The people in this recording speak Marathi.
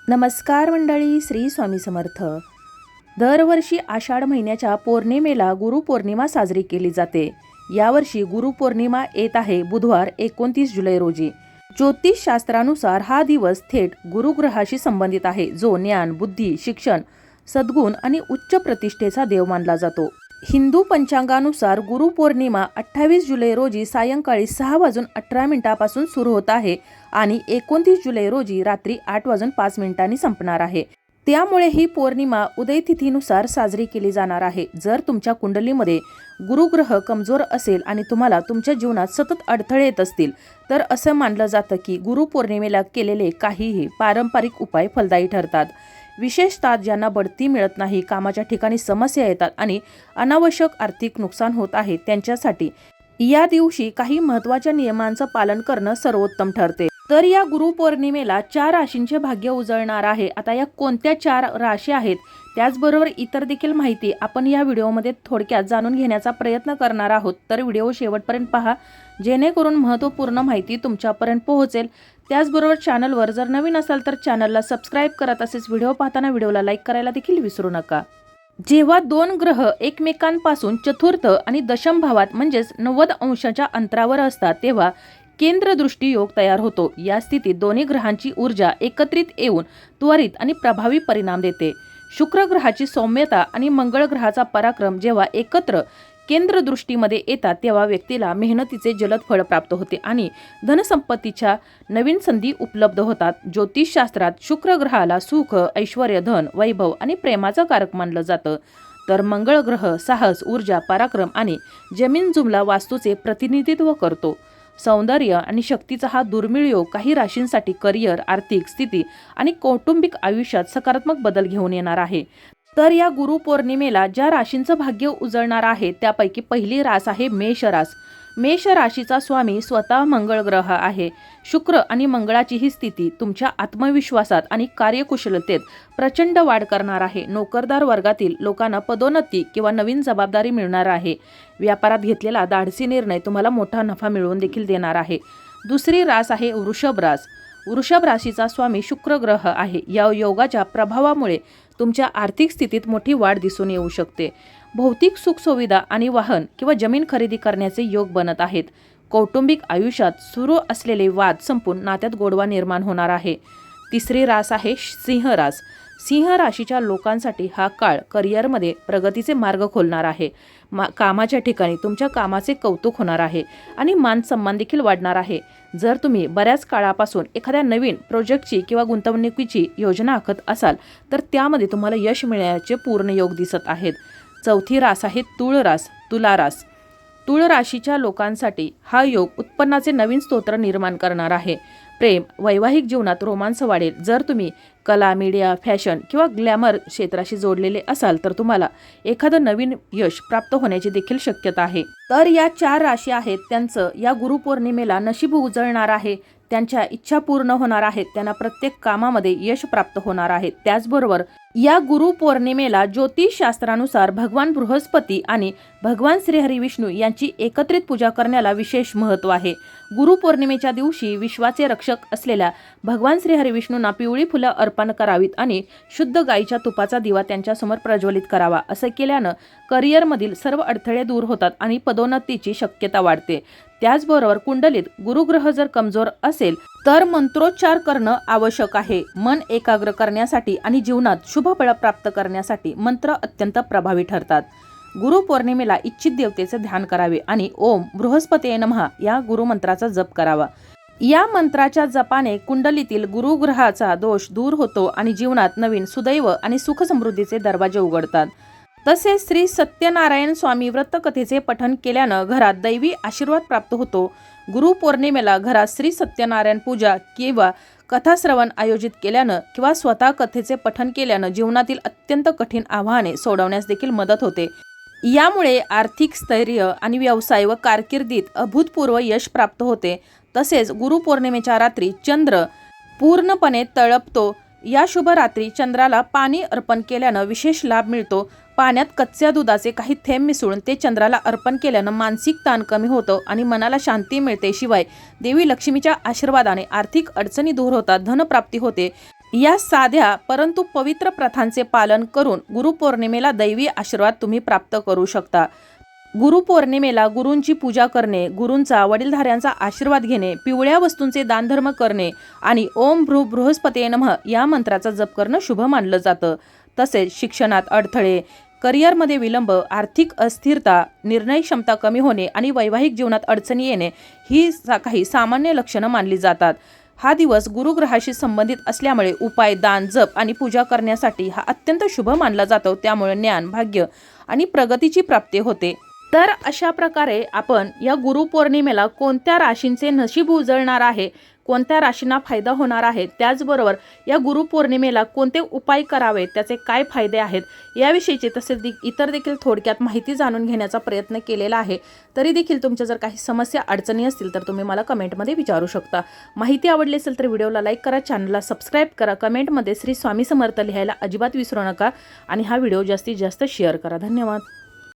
नमस्कार मंडळी, श्री स्वामी समर्थ. दरवर्षी आषाढ महिन्याच्या पौर्णिमेला गुरुपौर्णिमा साजरी केली जाते. यावर्षी गुरुपौर्णिमा येत आहे बुधवार 29 जुलै रोजी. ज्योतिषशास्त्रानुसार हा दिवस थेट गुरुग्रहाशी संबंधित आहे, जो ज्ञान, बुद्धी, शिक्षण, सद्गुण आणि उच्च प्रतिष्ठेचा देव मानला जातो. हिंदू पंचांगानुसार गुरुपौर्णिमा 28 जुलै रोजी सायंकाळी 6:18 सुरू होत आहे आणि 29 जुलै रोजी रात्री 8:05 संपणार आहे. त्यामुळे ही पौर्णिमा उदयतिथीनुसार साजरी केली जाणार आहे. जर तुमच्या कुंडलीमध्ये गुरुग्रह कमजोर असेल आणि तुम्हाला तुमच्या जीवनात सतत अडथळे येत असतील, तर असं मानलं जातं की गुरुपौर्णिमेला केलेले काहीही पारंपरिक उपाय फलदायी ठरतात. विशेषतः ज्यांना बढती मिळत नाही, कामाच्या ठिकाणी समस्या येतात आणि अनावश्यक आर्थिक नुकसान होत आहे, त्यांच्यासाठी या दिवशी काही महत्त्वाच्या नियमांचं पालन करणं सर्वोत्तम ठरते. तर या गुरुपौर्णिमेला 4 राशींचे भाग्य उजळणार आहे. आता या कोणत्या 4 राशी आहेत, त्याचबरोबर इतर देखील माहिती आपण या व्हिडिओमध्ये थोडक्यात जाणून घेण्याचा प्रयत्न करणार आहोत. तर व्हिडिओ शेवटपर्यंत पहा, जेणेकरून महत्त्वपूर्ण माहिती तुमच्यापर्यंत पोहोचेल. त्याचबरोबर चॅनलवर जर नवीन असाल तर चॅनलला सबस्क्राईब करा. तसेच व्हिडिओ पाहताना व्हिडिओला लाईक करायला देखील विसरू नका. जेव्हा 2 ग्रह एकमेकांपासून चतुर्थ आणि दशम भावात म्हणजेच 90 अंशाच्या अंतरावर असतात, तेव्हा केंद्रदृष्टी योग तयार होतो. या स्थितीत दोन्ही ग्रहांची ऊर्जा एकत्रित येऊन त्वरित आणि प्रभावी परिणाम देते. शुक्र ग्रहाची सौम्यता आणि मंगळ ग्रहाचा पराक्रम जेव्हा एकत्र केंद्रदृष्टीमध्ये येतात, तेव्हा व्यक्तीला मेहनतीचे जलद फळ प्राप्त होते आणि धनसंपत्तीच्या नवीन संधी उपलब्ध होतात. ज्योतिषशास्त्रात शुक्र ग्रहाला सुख, ऐश्वर्य, धन, वैभव आणि प्रेमाचं कारक मानलं जातं. तर मंगळ ग्रह साहस, ऊर्जा, पराक्रम आणि जमीन जुमला वास्तूचे प्रतिनिधित्व करतो. सौंदर्य आणि शक्तीचा हा दुर्मिळ योग काही राशींसाठी करिअर, आर्थिक स्थिती आणि कौटुंबिक आयुष्यात सकारात्मक बदल घेऊन येणार आहे. तर या गुरुपौर्णिमेला ज्या राशींचं भाग्य उजळणार आहे, त्यापैकी पहिली रास आहे मेष रास. मेष राशीचा स्वामी स्वतः मंगळ ग्रह आहे. शुक्र आणि मंगळाची ही स्थिती तुमच्या आत्मविश्वासात आणि कार्यकुशलतेत प्रचंड वाढ करणार आहे. नोकरदार वर्गातील लोकांना पदोन्नती किंवा नवीन जबाबदारी मिळणार आहे. व्यापारात घेतलेला धाडसी निर्णय तुम्हाला मोठा नफा मिळवून देखील देणार आहे. दुसरी रास आहे वृषभ रास. वृषभ राशीचा स्वामी शुक्र ग्रह आहे. या योगाच्या प्रभावामुळे तुमच्या आर्थिक स्थितीत मोठी वाढ दिसून येऊ शकते. भौतिक सुखसुविधा आणि वाहन किंवा जमीन खरेदी करण्याचे योग बनत आहेत. कौटुंबिक आयुष्यात सुरू असलेले वाद संपून नात्यात गोडवा निर्माण होणार आहे. तिसरी रास आहे सिंह रास. सिंह राशीच्या लोकांसाठी हा काळ करिअरमध्ये प्रगतीचे मार्ग खोलणार आहे. कामाच्या ठिकाणी तुमच्या कामाचे कौतुक होणार आहे आणि मान सन्मान देखील वाढणार आहे. जर तुम्ही बऱ्याच काळापासून एखाद्या नवीन प्रोजेक्टची किंवा गुंतवणुकीची योजना आखत असाल, तर त्यामध्ये तुम्हाला यश मिळण्याचे पूर्ण योग दिसत आहेत. चौथी रास आहे तुळ रास, तुला रास. तुळ राशीच्या लोकांसाठी हा योग उत्पन्नाचे नवीन स्तोत्र निर्माण करणार आहे. प्रेम, वैवाहिक जीवनात रोमांस वाढेल. जर तुम्ही कला, मीडिया, फॅशन किंवा ग्लॅमर क्षेत्राशी जोडलेले असाल, तर तुम्हाला एखादं नवीन यश प्राप्त होण्याची देखील शक्यता आहे. तर या 4 राशी आहेत, त्यांचं या गुरुपौर्णिमेला नशीब उजळणार आहे. त्यांच्या इच्छा पूर्ण होणार आहेत. त्यांना प्रत्येक कामामध्ये यश प्राप्त होणार आहे. त्याचबरोबर या गुरुपौर्णिमेला ज्योतिषशास्त्रानुसार भगवान बृहस्पती आणि भगवान श्रीहरी विष्णू यांची एकत्रित पूजा करण्याला विशेष महत्त्व आहे. गुरुपौर्णिमेच्या दिवशी विश्वाचे रक्षक असलेल्या भगवान श्रीहरी विष्णूंना पिवळी फुलं अर्पण करावीत आणि शुद्ध गाईच्या तुपाचा दिवा त्यांच्यासमोर प्रज्वलित करावा. असं केल्यानं करिअरमधील सर्व अडथळे दूर होतात आणि पदोन्नतीची शक्यता वाढते. त्याचबरोबर कुंडलीत गुरुग्रह जर कमजोर असेल, तर मंत्रोच्चार करणं आवश्यक आहे. मन एकाग्र करण्यासाठी आणि जीवनात शुभफळ प्राप्त करण्यासाठी मंत्र अत्यंत प्रभावी ठरतात. गुरुपौर्णिमेला इच्छित देवतेचे ध्यान करावे आणि ओम बृहस्पते नमः या गुरुमंत्राचा जप करावा. या मंत्राच्या जपाने कुंडलीतील गुरुग्रहाचा दोष दूर होतो आणि जीवनात नवीन सुदैव आणि सुखसमृद्धीचे दरवाजे उघडतात. तसेच श्री सत्यनारायण स्वामी व्रतकथेचे पठण केल्यानं घरात दैवी आशीर्वाद प्राप्त होतो. गुरुपौर्णिमेला घरात श्री सत्यनारायण पूजा किंवा कथाश्रवण आयोजित केल्यानं किंवा स्वतः कथेचे पठण केल्यानं जीवनातील अत्यंत कठीण आव्हाने सोडवण्यास देखील मदत होते. यामुळे आर्थिक स्थैर्य आणि व्यवसाय व कारकिर्दीत अभूतपूर्व यश प्राप्त होते. तसेच गुरुपौर्णिमेच्या रात्री चंद्र पूर्णपणे तळपतो. या शुभ रात्री चंद्राला पाणी अर्पण केल्यानं विशेष लाभ मिळतो. पाण्यात कच्च्या दुधाचे काही थेंब मिसळून ते चंद्राला अर्पण केल्यानं मानसिक ताण कमी होतं आणि मनाला शांती मिळते. शिवाय देवी लक्ष्मीच्या आशीर्वादाने आर्थिक अडचणी दूर होतात, धनप्राप्ती होते. या साध्या परंतु पवित्र प्रथांचे पालन करून गुरुपौर्णिमेला दैवी आशीर्वाद तुम्ही प्राप्त करू शकता। गुरुपौर्णिमेला गुरूंची पूजा करणे, गुरूंचा वडीलधाऱ्यांचा आशीर्वाद घेणे, पिवळ्या वस्तूंचे दानधर्म करणे आणि ओम भ्रू बृहस्पते नमः या मंत्राचा जप करणं शुभ मानलं जातं। तसेच शिक्षणात अडथळे, करिअरमध्ये विलंब, आर्थिक अस्थिरता, निर्णय क्षमता कमी होणे आणि वैवाहिक जीवनात अडचणी येणे ही काही सामान्य लक्षणं मानली जातात। हा दिवस गुरुग्रहाशी संबंधित असल्यामुळे उपाय, दान, जप आणि पूजा करण्यासाठी हा अत्यंत शुभ मानला जातो। त्यामुळे ज्ञान, भाग्य आणि प्रगतीची प्राप्ती होते। तर अशा प्रकारे आपण या गुरुपौर्णिमेला कोणत्या राशींचे नशीब उजळणार आहे, कोणत्या राशींना फायदा होणार आहे, त्याचबरोबर या गुरुपौर्णिमेला कोणते उपाय करावे, त्याचे काय फायदे आहेत याविषयीचे तसेच इतर देखील थोडक्यात माहिती जाणून घेण्याचा प्रयत्न केलेला आहे। तरी देखील तुमच्या जर काही समस्या अडचणी असतील तर तुम्ही मला कमेंटमध्ये विचारू शकता। माहिती आवडली असेल तर व्हिडिओला लाईक करा, चॅनलला सबस्क्राईब करा, कमेंटमध्ये श्री स्वामी समर्थ लिहायला अजिबात विसरू नका आणि हा व्हिडिओ जास्तीत जास्त शेअर करा। धन्यवाद।